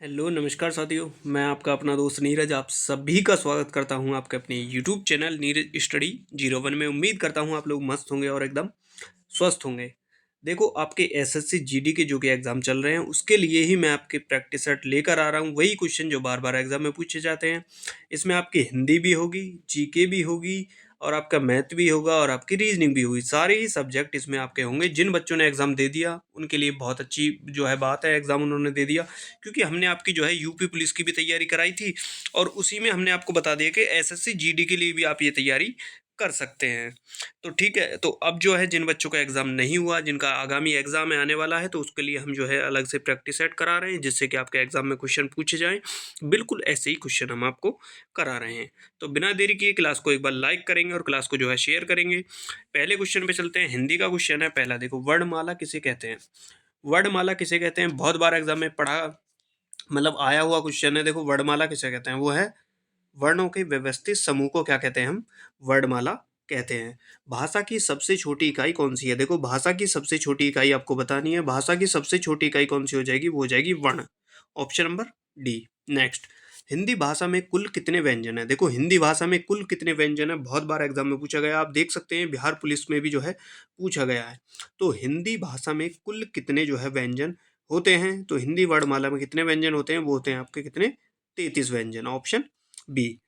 Hello नमस्कार साथियों, मैं आपका अपना दोस्त नीरज आप सभी का स्वागत करता हूं आपके अपने यूट्यूब चैनल नीरज स्टडी 01 में। उम्मीद करता हूं आप लोग मस्त होंगे और एकदम स्वस्थ होंगे। देखो, आपके एसएससी जीडी के जो कि एग्ज़ाम चल रहे हैं उसके लिए ही मैं आपके प्रैक्टिस सेट लेकर आ रहा हूं। वही क्वेश्चन जो बार बार एग्ज़ाम में पूछे जाते हैं। इसमें आपकी हिंदी भी होगी, जीके भी होगी और आपका मैथ भी होगा और आपकी रीजनिंग भी होगी। सारे ही सब्जेक्ट इसमें आपके होंगे। जिन बच्चों ने एग्ज़ाम दे दिया उनके लिए बहुत अच्छी जो है बात है, एग्ज़ाम उन्होंने दे दिया, क्योंकि हमने आपकी जो है यूपी पुलिस की भी तैयारी कराई थी और उसी में हमने आपको बता दिया कि एसएससी जीडी के लिए भी आप ये तैयारी कर सकते हैं। तो ठीक है, तो अब जो है जिन बच्चों का एग्ज़ाम नहीं हुआ, जिनका आगामी एग्ज़ाम में आने वाला है, तो उसके लिए हम जो है अलग से प्रैक्टिस सेट करा रहे हैं, जिससे कि आपके एग्ज़ाम में क्वेश्चन पूछे जाएँ। बिल्कुल ऐसे ही क्वेश्चन हम आपको करा रहे हैं। तो बिना देरी किए क्लास को एक बार लाइक करेंगे और क्लास को जो है शेयर करेंगे। पहले क्वेश्चन पे चलते हैं। हिंदी का क्वेश्चन है पहला। देखो, वर्णमाला किसे कहते हैं? वर्णमाला किसे कहते हैं? बहुत बार एग्ज़ाम में पढ़ा, मतलब आया हुआ क्वेश्चन है। देखो, वर्णमाला किसे कहते हैं? वो है वर्णों के व्यवस्थित समूह को क्या कहते हैं हम? वर्णमाला कहते हैं। भाषा की सबसे छोटी इकाई कौन सी है? देखो, भाषा की सबसे छोटी इकाई आपको बतानी है। भाषा की सबसे छोटी इकाई कौन सी हो जाएगी? वो हो जाएगी वर्ण। Option number D. Next, Hindi भाषा में कुल कितने व्यंजन है? देखो, हिंदी भाषा में कुल कितने व्यंजन है, बहुत बार एग्जाम में पूछा गया। आप देख सकते हैं बिहार पुलिस में भी जो है पूछा गया है। तो हिंदी भाषा में कुल कितने जो है व्यंजन होते हैं? तो हिंदी वर्णमाला में कितने व्यंजन होते हैं? वो होते हैं आपके कितने? 33 व्यंजन। Option B.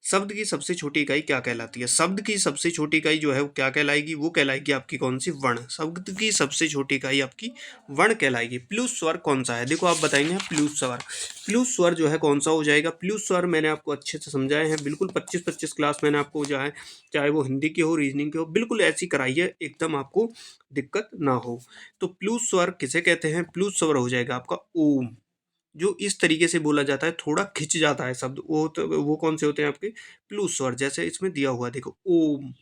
शब्द की सबसे छोटी इकाई क्या कहलाती है? शब्द की सबसे छोटी इकाई जो है वो क्या कहलाएगी? वो कहलाएगी आपकी कौन सी? वर्ण। शब्द की सबसे छोटी इकाई आपकी वर्ण कहलाएगी। प्लुस स्वर कौन सा है? देखो, आप बताएंगे प्लुस स्वर। प्लुस स्वर जो है कौन सा हो जाएगा? प्लुस स्वर मैंने आपको अच्छे से समझाए हैं। बिल्कुल 25-25 क्लास मैंने आपको जो है, चाहे वो हिंदी की हो, रीजनिंग की हो, बिल्कुल ऐसी कराई है, एकदम आपको दिक्कत ना हो। तो प्लुस स्वर किसे कहते हैं? प्लुस स्वर हो जाएगा आपका ओम। जो इस तरीके से बोला जाता है, थोड़ा खिंच जाता है शब्द, वो कौन से होते हैं आपके? प्लुस स्वर। जैसे इसमें दिया हुआ देखो, ओम।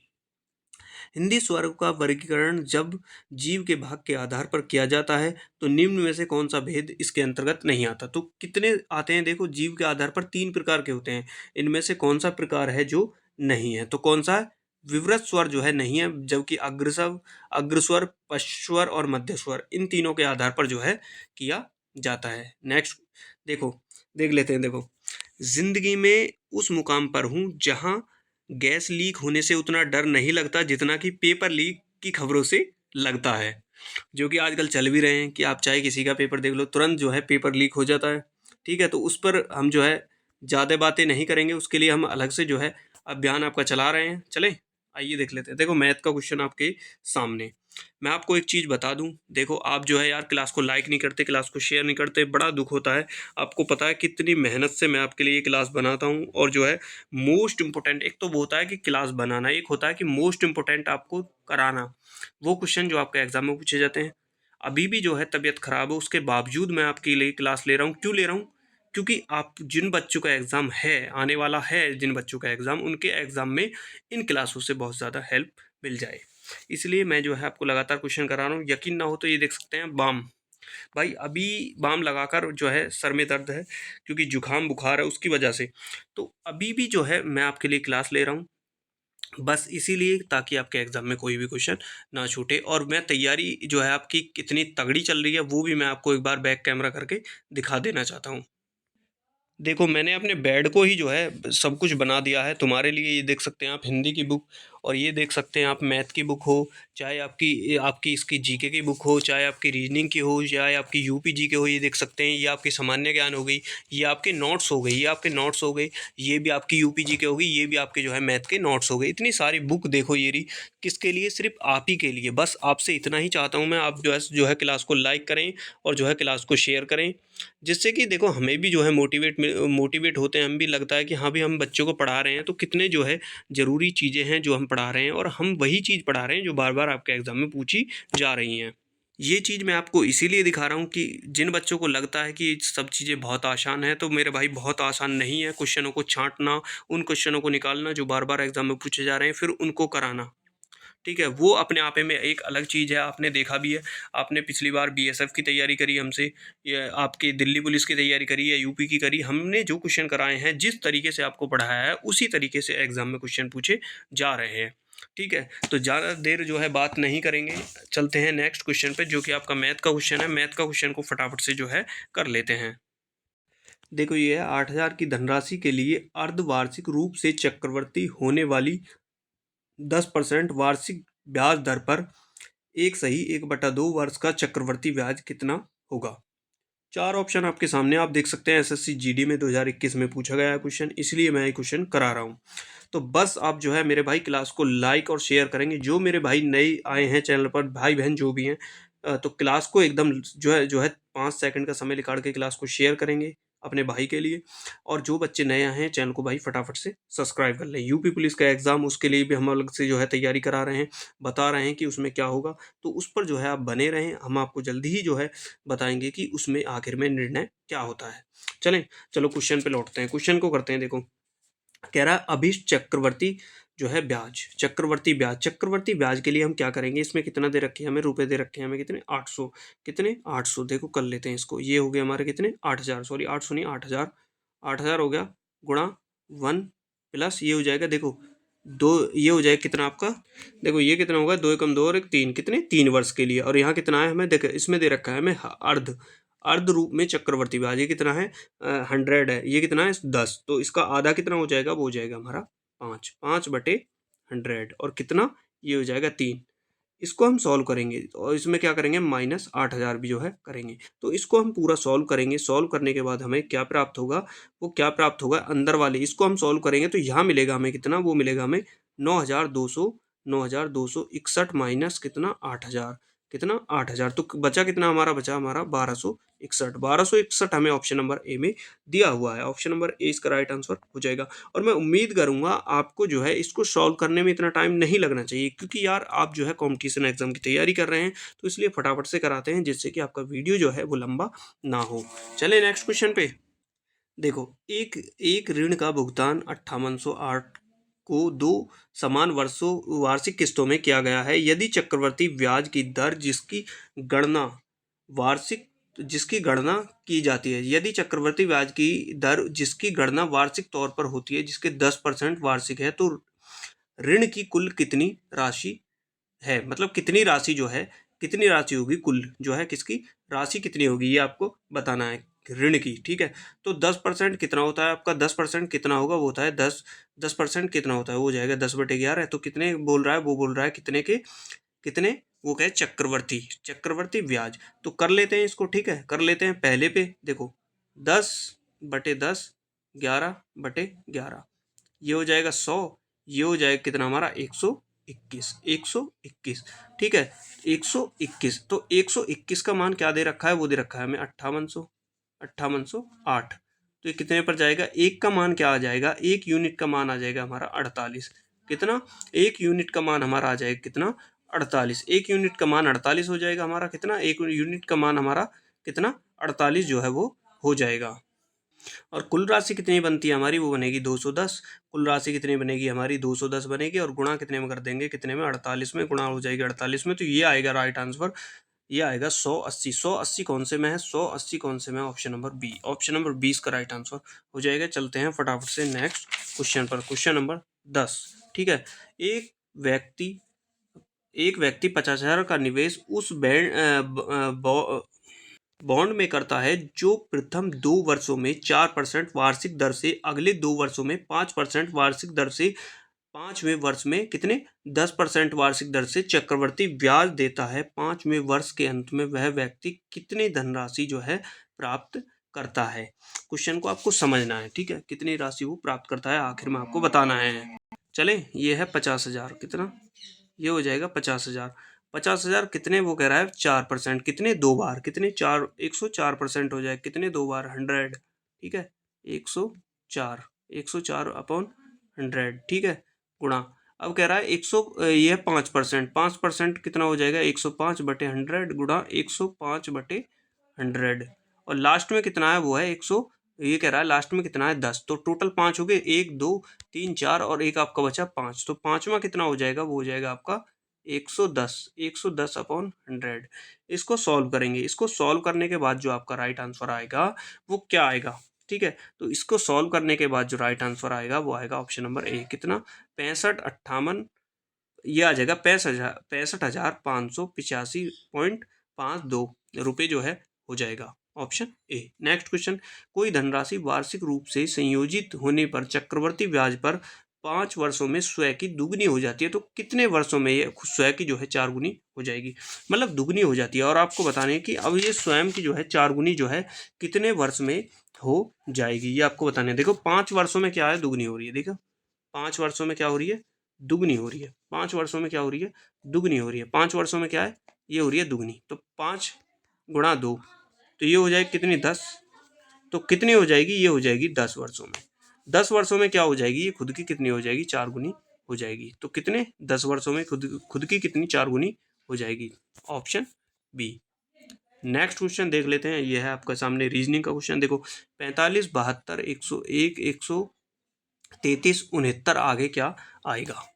हिंदी स्वर का वर्गीकरण जब जीव के भाग के आधार पर किया जाता है तो निम्न में से कौन सा भेद इसके अंतर्गत नहीं आता? तो कितने आते हैं? देखो, जीव के आधार पर 3 प्रकार के होते हैं। इनमें से कौन सा प्रकार है जो नहीं है? तो कौन सा है? विवृत स्वर जो है नहीं है, जबकि अग्रस्वर, अग्रस्वर, पश्चस्वर और मध्य स्वर, इन तीनों के आधार पर जो है किया जाता है। नेक्स्ट देखो, देख लेते हैं। देखो, जिंदगी में उस मुकाम पर हूँ जहाँ गैस लीक होने से उतना डर नहीं लगता जितना कि पेपर लीक की खबरों से लगता है। जो कि आजकल चल भी रहे हैं कि आप चाहे किसी का पेपर देख लो, तुरंत जो है पेपर लीक हो जाता है। ठीक है, तो उस पर हम जो है ज़्यादा बातें नहीं करेंगे। उसके लिए हम अलग से जो है अभियान आपका चला रहे हैं। चलें, आइए देख लेते हैं। देखो, मैथ का क्वेश्चन आपके सामने। मैं आपको एक चीज़ बता दूं। देखो, आप जो है यार क्लास को लाइक नहीं करते, क्लास को शेयर नहीं करते, बड़ा दुख होता है। आपको पता है कितनी मेहनत से मैं आपके लिए ये क्लास बनाता हूँ। और जो है मोस्ट इम्पोर्टेंट, एक तो वो होता है कि क्लास बनाना, एक होता है कि मोस्ट इम्पोर्टेंट आपको कराना वो क्वेश्चन जो आपके एग्जाम में पूछे जाते हैं। अभी भी जो है तबीयत खराब है, उसके बावजूद मैं आपके लिए क्लास ले रहा हूँ। क्यों ले रहा हूँ? क्योंकि आप जिन बच्चों का एग्ज़ाम है, आने वाला है जिन बच्चों का एग्ज़ाम, उनके एग्ज़ाम में इन क्लासों से बहुत ज़्यादा हेल्प मिल जाए। इसलिए मैं जो है आपको लगातार क्वेश्चन करा रहा हूँ। यकीन ना हो तो ये देख सकते हैं, बाम। भाई, अभी बाम लगाकर जो है सर में दर्द है, क्योंकि जुकाम बुखार है उसकी वजह से। तो अभी भी जो है मैं आपके लिए क्लास ले रहा हूँ, बस इसीलिए ताकि आपके एग्ज़ाम में कोई भी क्वेश्चन ना छूटे। और मैं तैयारी जो है आपकी कितनी तगड़ी चल रही है वो भी मैं आपको एक बार बैक कैमरा करके दिखा देना चाहता हूँ। देखो, मैंने अपने बेड को ही जो है सब कुछ बना दिया है तुम्हारे लिए। ये देख सकते हैं आप हिंदी की बुक, और ये देख सकते हैं आप मैथ की बुक हो, चाहे आपकी आपकी इसकी जीके की बुक हो, चाहे आपकी रीजनिंग की हो, चाहे आपकी यूपी जी के हो। ये देख सकते हैं, ये आपकी सामान्य ज्ञान हो गई, ये आपके नोट्स हो गई, ये आपके नोट्स हो गए, ये भी आपकी यूपी जी के हो गई, ये भी आपके जो है मैथ के नोट्स हो गए। इतनी सारी बुक देखो ये रही, किसके लिए? सिर्फ आप ही के लिए। बस आपसे इतना ही चाहता हूँ मैं, आप जो है क्लास को लाइक करें और जो है क्लास को शेयर करें, जिससे कि देखो हमें भी जो है मोटिवेट होते हैं। हम भी लगता है कि हाँ भी हम बच्चों को पढ़ा रहे हैं, तो कितने जो है ज़रूरी चीज़ें हैं जो हम पढ़ा रहे हैं, और हम वही चीज़ पढ़ा रहे हैं जो बार बार आपके एग्ज़ाम में पूछी जा रही हैं। ये चीज़ मैं आपको इसीलिए दिखा रहा हूँ कि जिन बच्चों को लगता है कि ये सब चीज़ें बहुत आसान है, तो मेरे भाई बहुत आसान नहीं है। क्वेश्चनों को छांटना, उन क्वेश्चनों को निकालना जो बार बार एग्ज़ाम में पूछे जा रहे हैं, फिर उनको कराना, ठीक है, वो अपने आप में एक अलग चीज़ है। आपने देखा भी है, आपने पिछली बार बीएसएफ की तैयारी करी हमसे, या आपकी दिल्ली पुलिस की तैयारी करी, या यूपी की करी, हमने जो क्वेश्चन कराए हैं, जिस तरीके से आपको पढ़ाया है, उसी तरीके से एग्जाम में क्वेश्चन पूछे जा रहे हैं। ठीक है, तो ज़्यादा देर जो है बात नहीं करेंगे, चलते हैं नेक्स्ट क्वेश्चन पे, जो कि आपका मैथ का क्वेश्चन है। मैथ का क्वेश्चन को फटाफट से जो है कर लेते हैं। देखो ये है 8,000 की धनराशि के लिए अर्धवार्षिक रूप से चक्रवर्ती होने वाली 10% वार्षिक ब्याज दर पर 1/2 वर्ष का चक्रवर्ती ब्याज कितना होगा। चार ऑप्शन आपके सामने आप देख सकते हैं। एसएससी जीडी में 2021 में पूछा गया है क्वेश्चन, इसलिए मैं ये क्वेश्चन करा रहा हूँ। तो बस आप जो है मेरे भाई क्लास को लाइक और शेयर करेंगे। जो मेरे भाई नए आए हैं चैनल पर, भाई बहन जो भी हैं, तो क्लास को एकदम जो है 5 सेकंड का समय निकाल के क्लास को शेयर करेंगे अपने भाई के लिए। और जो बच्चे नए आए हैं चैनल को भाई फटाफट से सब्सक्राइब कर लें। यूपी पुलिस का एग्जाम, उसके लिए भी हम अलग से जो है तैयारी करा रहे हैं, बता रहे हैं कि उसमें क्या होगा। तो उस पर जो है आप बने रहें, हम आपको जल्दी ही जो है बताएंगे कि उसमें आखिर में निर्णय क्या होता है। चलो क्वेश्चन पे लौटते हैं। क्वेश्चन को करते हैं। देखो कह रहा है अभीष्ट चक्रवर्ती जो है ब्याज, चक्रवर्ती ब्याज के लिए हम क्या करेंगे। इसमें कितना दे रखे हैं हमें, रुपए दे रखे हैं हमें कितने, 800। कितने 800। देखो कर लेते हैं इसको। ये हो गए हमारे कितने 8,000, सॉरी 800 नहीं 8,000। 8,000 हो गया गुणा 1 प्लस ये हो जाएगा। देखो दो, ये हो जाएगा कितना आपका। देखो ये कितना होगा, 2 एकम 2 और 1 3, कितने 3 वर्ष के लिए। और यहाँ कितना है हमें, देखो इसमें दे रखा है हमें अर्ध अर्ध रूप में चक्रवर्ती ब्याज। ये कितना है 100 है। ये कितना है 10। तो इसका आधा कितना हो जाएगा, वो हो जाएगा हमारा 5/100। और कितना, ये हो जाएगा 3। इसको हम सॉल्व करेंगे और इसमें क्या करेंगे, -8,000 भी जो है करेंगे। तो इसको हम पूरा सॉल्व करेंगे। सॉल्व करने के बाद हमें क्या प्राप्त होगा, वो क्या प्राप्त होगा अंदर वाले, इसको हम सॉल्व करेंगे तो यहाँ मिलेगा हमें कितना, वो मिलेगा हमें 9,261 माइनस कितना 8,000। कितना 8,000। तो बचा कितना हमारा, बचा हमारा 1,261। 1,261 हमें ऑप्शन नंबर ए में दिया हुआ है। ऑप्शन नंबर ए इसका राइट आंसर हो जाएगा। और मैं उम्मीद करूंगा आपको जो है इसको सॉल्व करने में इतना टाइम नहीं लगना चाहिए, क्योंकि यार आप जो है कंपटीशन एग्जाम की तैयारी कर रहे हैं, तो इसलिए फटाफट से कराते हैं जिससे कि आपका वीडियो जो है वो लंबा ना हो। चले नेक्स्ट क्वेश्चन पे। देखो एक एक ऋण का भुगतान 5808 को 2 समान वर्षों वार्षिक किस्तों में किया गया है। यदि चक्रवर्ती ब्याज की दर गणना वार्षिक जिसकी गणना की जाती है, यदि चक्रवर्ती ब्याज की दर जिसकी गणना वार्षिक तौर पर होती है, जिसके 10% वार्षिक है, तो ऋण की कुल कितनी राशि है, मतलब कितनी राशि जो है, कितनी राशि होगी कुल जो है, किसकी राशि कितनी होगी, ये आपको बताना है ऋण की। ठीक है। तो 10% कितना होता है आपका, 10% कितना होगा, वो होता है 10% कितना होता है, वो हो जाएगा 10/11। तो कितने बोल रहा है, वो बोल रहा है कितने के, कितने, वो क्या है चक्रवर्ती ब्याज। तो कर लेते हैं इसको। ठीक है, कर लेते हैं पहले पे। देखो 10/10, 11/11, ये हो जाएगा 100। ये हो जाएगा कितना हमारा 121, 121। ठीक है 121। तो 121 का मान क्या दे रखा है, वो दे रखा है हमें 5808। तो ये कितने पर जाएगा, एक का मान क्या आ जाएगा, एक यूनिट का मान आ जाएगा हमारा 48। कितना, एक यूनिट का मान हमारा आ जाएगा कितना 48। एक यूनिट का मान 48 हो जाएगा हमारा। कितना, एक यूनिट का मान हमारा कितना 48 जो है वो हो जाएगा। और कुल राशि कितनी बनती है हमारी, वो बनेगी 210। कुल राशि कितनी बनेगी हमारी, 210 बनेगी। और गुणा कितने में कर देंगे, कितने में 48 में गुणा हो जाएगी 48 में। तो ये आएगा राइट आंसर, ये आएगा 180। 180 कौन से में है, 180 कौन से में, ऑप्शन नंबर बी। ऑप्शन नंबर 20 का राइट आंसर हो जाएगा। चलते हैं फटाफट से नेक्स्ट क्वेश्चन पर। Question number 10। ठीक है। एक व्यक्ति एक व्यक्ति 50,000 का निवेश उस बॉन्ड में करता है जो प्रथम 2 वर्षों में 4% वार्षिक दर से, अगले 2 वर्षों में 5% वार्षिक दर से, 5वें वर्ष में कितने 10% वार्षिक दर से चक्रवर्ती ब्याज देता है। 5वें वर्ष के अंत में वह व्यक्ति कितनी धनराशि जो है प्राप्त करता है। क्वेश्चन को आपको समझना है। ठीक है, कितनी राशि वो प्राप्त करता है आखिर में आपको बताना है। चले, ये है 50,000। कितना, ये हो जाएगा 50,000। 50,000 कितने, वो कह रहा है 4%। कितने, 2 बार, कितने 4, 104% हो जाए, कितने 2 बार 100। ठीक है 104, 104/100। ठीक है गुणा, अब कह रहा है 100, ये है 5%। 5% कितना हो जाएगा 105/100 गुणा 105/100। और लास्ट में कितना है, वो है 100, ये कह रहा है लास्ट में कितना है 10। तो टोटल 5 हो गए, 1 2 3 4 और एक आपका बचा 5। तो पांचवा कितना हो जाएगा, वो हो जाएगा आपका 110। 110/100। इसको सॉल्व करेंगे। इसको सॉल्व करने के बाद जो आपका राइट आंसर आएगा वो क्या आएगा। ठीक है, तो इसको सॉल्व करने के बाद जो राइट आंसर आएगा वो आएगा ऑप्शन नंबर ए। कितना, 6558, ये आ जाएगा 65,585.52 रुपये जो है हो जाएगा। Option A. नेक्स्ट क्वेश्चन, कोई धनराशि वार्षिक रूप से संयोजित होने पर चक्रवर्ती ब्याज पर 5 वर्षों में स्वयं की दुगनी हो जाती है, तो कितने वर्षों में ये स्वयं की जो है 4 गुनी हो जाएगी, मतलब दुगनी हो जाती है। और आपको बताने कि अब ये स्वयं की जो है 4 गुनी जो है कितने वर्ष में हो जाएगी, ये आपको बताने। देखो 5 वर्षों में क्या है, दुगनी हो रही है। देखो 5 वर्षों में क्या हो रही है, दुगनी हो रही है। 5 वर्षों में क्या हो रही है, दुगनी हो रही है। 5 वर्षों में क्या है, ये हो रही है दुगनी। तो 5 गुणा 2, तो ये हो जाएगी कितनी, 10। तो कितनी हो जाएगी, ये हो जाएगी 10 वर्षों में। 10 वर्षों में क्या हो जाएगी, ये खुद की कितनी हो जाएगी, 4 गुनी हो जाएगी। तो कितने, 10 वर्षों में खुद की कितनी, 4 गुनी हो जाएगी। Option B. नेक्स्ट क्वेश्चन देख लेते हैं, ये है आपका सामने रीजनिंग का क्वेश्चन। देखो 45, 72, 101, 133, 69 आगे क्या आएगा।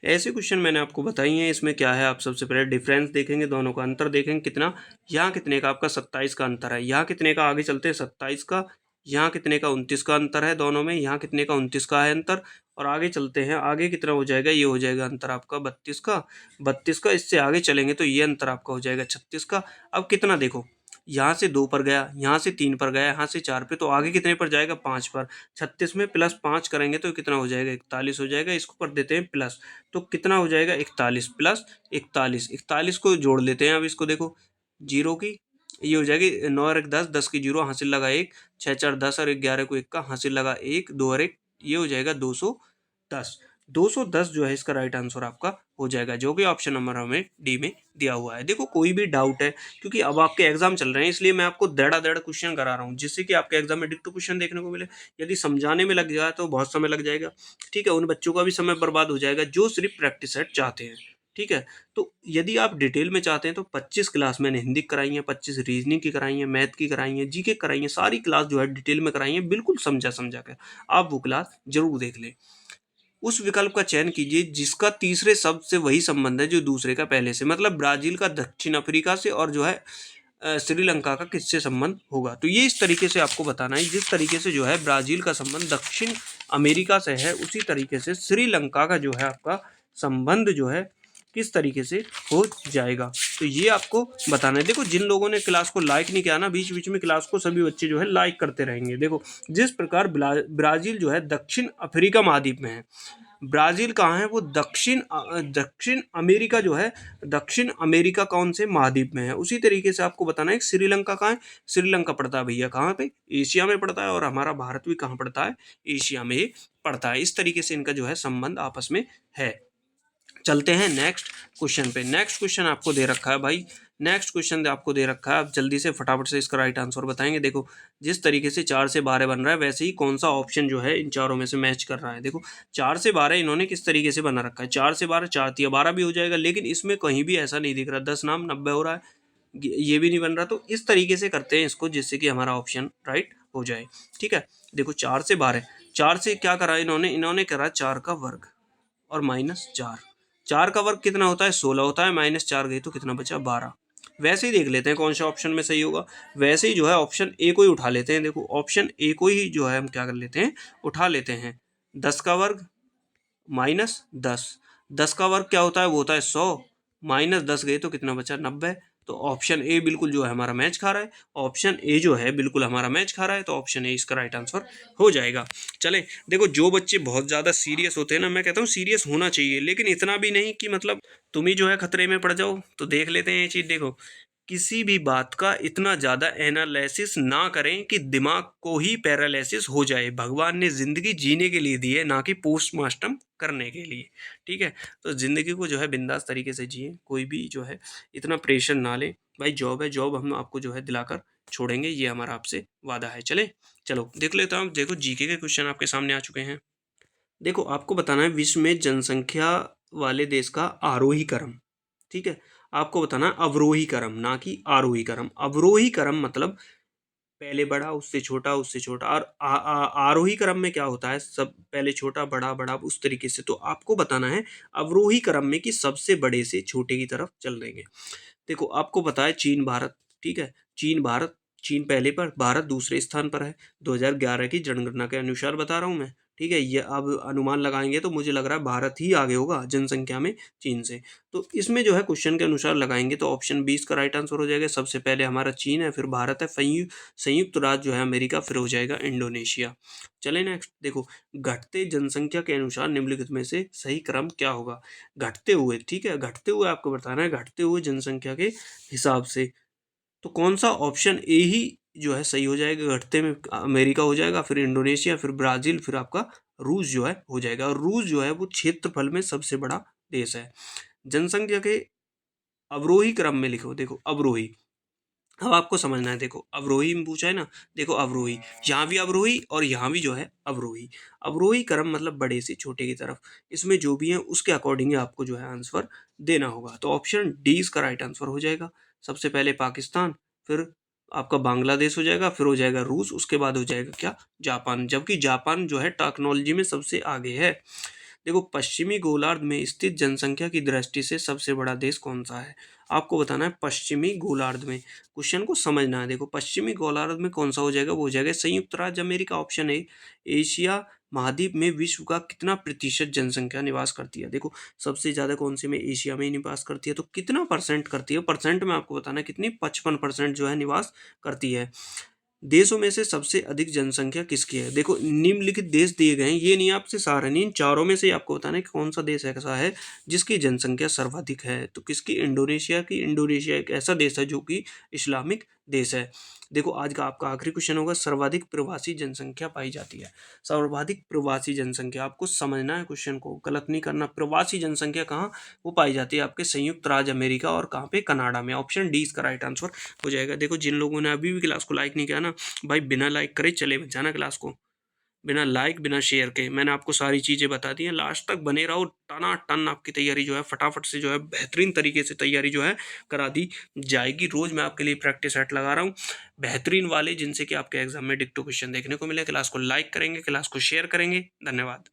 ऐसे क्वेश्चन मैंने आपको बताई हैं। इसमें क्या है, आप सबसे पहले डिफरेंस देखेंगे, दोनों का अंतर देखेंगे कितना। यहाँ कितने का, आपका 27 का अंतर है। यहाँ कितने का, आगे चलते हैं 27 का। यहाँ कितने का, 29 का अंतर है दोनों में। यहाँ कितने का, 29 का है अंतर। और आगे चलते हैं, आगे कितना हो जाएगा, ये हो जाएगा अंतर आपका 32 का। 32 का, इससे आगे चलेंगे तो ये अंतर आपका हो जाएगा 36 का। अब कितना देखो, यहाँ से 2 पर गया, यहाँ से 3 पर गया, यहाँ से 4 पे, तो आगे कितने पर जाएगा, 5 पर। 36 में प्लस 5 करेंगे तो कितना हो जाएगा, 41 हो जाएगा। इसको कर देते हैं प्लस, तो कितना हो जाएगा, 41 प्लस 41। 41 को जोड़ लेते हैं अब इसको, देखो जीरो की ये हो जाएगी, 9 और 1 10, 10 की जीरो, हासिल लगा 1, 6 4 10 और 11 को 1 का, हासिल लगा 1, 2 और 1, ये हो जाएगा 210। 210 जो है इसका राइट आंसर आपका हो जाएगा, जो कि ऑप्शन नंबर हमें डी में दिया हुआ है। देखो कोई भी डाउट है, क्योंकि अब आपके एग्जाम चल रहे हैं, इसलिए मैं आपको दड़ा दड़ क्वेश्चन करा रहा हूँ, जिससे कि आपके एग्जाम में डिक्टो क्वेश्चन देखने को मिले। यदि समझाने में लग जाए तो बहुत समय लग जाएगा, ठीक है, उन बच्चों का भी समय बर्बाद हो जाएगा जो सिर्फ प्रैक्टिस सेट चाहते हैं, ठीक है। तो यदि आप डिटेल में चाहते हैं तो 25 क्लास मैंने हिंदी कराई है, 25 रीजनिंग की कराई है, मैथ की कराई है, जीके कराई है, सारी क्लास जो है डिटेल में कराई है, बिल्कुल समझा समझा कर। आप वो क्लास जरूर देख लें। उस विकल्प का चयन कीजिए जिसका तीसरे शब्द से वही संबंध है जो दूसरे का पहले से, मतलब ब्राजील का दक्षिण अफ्रीका से, और जो है श्रीलंका का किससे संबंध होगा। तो ये इस तरीके से आपको बताना है, जिस तरीके से जो है ब्राजील का संबंध दक्षिण अमेरिका से है, उसी तरीके से श्रीलंका का जो है आपका संबंध जो है किस तरीके से हो जाएगा। तो ये आपको बताना है। देखो जिन लोगों ने क्लास को लाइक नहीं किया ना, बीच बीच में क्लास को सभी बच्चे जो है लाइक करते रहेंगे। देखो जिस प्रकार ब्राजील जो है दक्षिण अफ्रीका महाद्वीप में है, ब्राजील कहाँ है, वो दक्षिण अमेरिका जो है, दक्षिण अमेरिका कौन से महाद्वीप में है। उसी तरीके से आपको बताना है कि श्रीलंका कहाँ है, श्रीलंका पड़ता है भैया कहाँ पे, एशिया में पड़ता है, और हमारा भारत भी कहाँ पड़ता है, एशिया में ही पड़ता है। इस तरीके से इनका जो है संबंध आपस में है। चलते हैं नेक्स्ट क्वेश्चन पे। नेक्स्ट क्वेश्चन आपको दे रखा है भाई, नेक्स्ट क्वेश्चन आपको दे रखा है, आप जल्दी से फटाफट से इसका राइट आंसर बताएंगे। देखो जिस तरीके से 4 से 12 बन रहा है, वैसे ही कौन सा ऑप्शन जो है इन चारों में से मैच कर रहा है। देखो 4 से 12 इन्होंने किस तरीके से बना रखा है, 4 से 12, 4 तिया 12 भी हो जाएगा, लेकिन इसमें कहीं भी ऐसा नहीं दिख रहा 10 नाम 90 हो रहा है, ये भी नहीं बन रहा। तो इस तरीके से करते हैं इसको, जिससे कि हमारा ऑप्शन राइट हो जाए, ठीक है। देखो 4 से 12, 4 से क्या करा इन्होंने करा 4 का वर्ग और -4। 4 का वर्ग कितना होता है, 16 होता है, -4 गई तो कितना बचा, 12। वैसे ही देख लेते हैं कौन सा ऑप्शन में सही होगा। वैसे ही जो है ऑप्शन ए को ही उठा लेते हैं। देखो ऑप्शन ए को ही जो है हम क्या कर लेते हैं, उठा लेते हैं। 10 का वर्ग -10, 10 का वर्ग क्या होता है, वो होता है 100, -10 गए तो कितना बचा, 90। तो ऑप्शन ए बिल्कुल जो है हमारा मैच खा रहा है, ऑप्शन ए जो है बिल्कुल हमारा मैच खा रहा है, तो ऑप्शन ए इसका राइट आंसर हो जाएगा। चले देखो जो बच्चे बहुत ज़्यादा सीरियस होते हैं ना, मैं कहता हूँ सीरियस होना चाहिए, लेकिन इतना भी नहीं कि मतलब तुम ही जो है खतरे में पड़ जाओ। तो देख लेते हैं ये चीज़। देखो किसी भी बात का इतना ज़्यादा एनालिसिस ना करें कि दिमाग को ही पैरालिसिस हो जाए। भगवान ने ज़िंदगी जीने के लिए दी है, ना कि पोस्टमार्टम करने के लिए, ठीक है। तो ज़िंदगी को जो है बिंदास तरीके से जिए, कोई भी जो है इतना प्रेशर ना ले। भाई जॉब है, जॉब हम आपको जो है दिलाकर छोड़ेंगे, ये हमारा आपसे वादा है। चलो देख लेता हूँ। देखो जीके के क्वेश्चन आपके सामने आ चुके हैं। देखो आपको बताना है विश्व में जनसंख्या वाले देश का आरोही क्रम, ठीक है। आपको बताना है अवरोही क्रम, ना कि आरोही क्रम। अवरोही क्रम मतलब पहले बड़ा, उससे छोटा, उससे छोटा। और आरोही क्रम में क्या होता है, सब पहले छोटा, बड़ा, बड़ा, उस तरीके से। तो आपको बताना है अवरोही क्रम में कि सबसे बड़े से छोटे की तरफ चल देंगे। देखो आपको पता है चीन भारत, ठीक है, चीन भारत चीन पहले पर, भारत दूसरे स्थान पर है। 2011 की जनगणना के अनुसार बता रहा हूँ मैं, ठीक है। ये अब अनुमान लगाएंगे तो मुझे लग रहा है भारत ही आगे होगा जनसंख्या में चीन से। तो इसमें जो है क्वेश्चन के अनुसार लगाएंगे तो ऑप्शन 20 का राइट आंसर हो जाएगा। सबसे पहले हमारा चीन है, फिर भारत है, संयुक्त राज्य जो है अमेरिका, फिर हो जाएगा इंडोनेशिया। चले नेक्स्ट देखो, घटते जनसंख्या के अनुसार निम्नलिखित में से सही क्रम क्या होगा। घटते हुए, ठीक है, घटते हुए आपको बताना है, घटते हुए जनसंख्या के हिसाब से तो कौन सा ऑप्शन ए ही जो है सही हो जाएगा। घटते में अमेरिका हो जाएगा, फिर इंडोनेशिया, फिर ब्राजील, फिर आपका रूस जो है हो जाएगा। और रूस जो है वो क्षेत्रफल में सबसे बड़ा देश है। जनसंख्या के अवरोही क्रम में लिखो, देखो अवरोही, अब आपको समझना है। देखो अवरोही में पूछा है ना, देखो अवरोही, यहाँ भी अवरोही और यहाँ भी जो है अवरोही। अवरोही क्रम मतलब बड़े से छोटे की तरफ, इसमें जो भी है उसके अकॉर्डिंग आपको जो है आंसर देना होगा। तो ऑप्शन डी इसका राइट आंसर हो जाएगा। सबसे पहले पाकिस्तान, फिर आपका बांग्लादेश हो जाएगा, फिर हो जाएगा रूस, उसके बाद हो जाएगा क्या, जापान। जबकि जापान जो है टेक्नोलॉजी में सबसे आगे है। देखो पश्चिमी गोलार्ध में स्थित जनसंख्या की दृष्टि से सबसे बड़ा देश कौन सा है। आपको बताना है पश्चिमी गोलार्ध में, क्वेश्चन को समझना है। देखो पश्चिमी गोलार्ध में कौन सा हो जाएगा, वो हो जाएगा संयुक्त राज्य अमेरिका। Option A. एशिया महाद्वीप में विश्व का कितना प्रतिशत जनसंख्या निवास करती है। देखो सबसे ज्यादा कौन से में, एशिया में निवास करती है। तो कितना परसेंट करती है, परसेंट में आपको बताना है कितनी, 55% जो है निवास करती है। देशों में से सबसे अधिक जनसंख्या किसकी है। देखो निम्नलिखित देश दिए गए हैं, ये नहीं आपसे सारे नहीं, इन चारों में से आपको बताना है कि कौन सा देश ऐसा है जिसकी जनसंख्या सर्वाधिक है। तो किसकी, इंडोनेशिया की। इंडोनेशिया एक ऐसा देश है जो कि इस्लामिक देश है। देखो आज का आपका आखिरी क्वेश्चन होगा, सर्वाधिक प्रवासी जनसंख्या पाई जाती है। सर्वाधिक प्रवासी जनसंख्या, आपको समझना है क्वेश्चन को, गलत नहीं करना। प्रवासी जनसंख्या कहाँ वो पाई जाती है, आपके संयुक्त राज्य अमेरिका और कहाँ पे, कनाडा में। ऑप्शन डी इसका राइट आंसर हो जाएगा। देखो जिन लोगों ने अभी भी क्लास को लाइक नहीं किया ना, भाई बिना लाइक करे चले मत जाना क्लास को, बिना लाइक बिना शेयर के। मैंने आपको सारी चीज़ें बता दी हैं, लास्ट तक बने रहो, टना टन आपकी तैयारी जो है फटाफट से जो है बेहतरीन तरीके से तैयारी जो है करा दी जाएगी। रोज़ मैं आपके लिए प्रैक्टिस सेट लगा रहा हूँ बेहतरीन वाले, जिनसे कि आपके एग्जाम में डिक्टो क्वेश्चन देखने को मिले। क्लास को लाइक करेंगे, क्लास को शेयर करेंगे। धन्यवाद।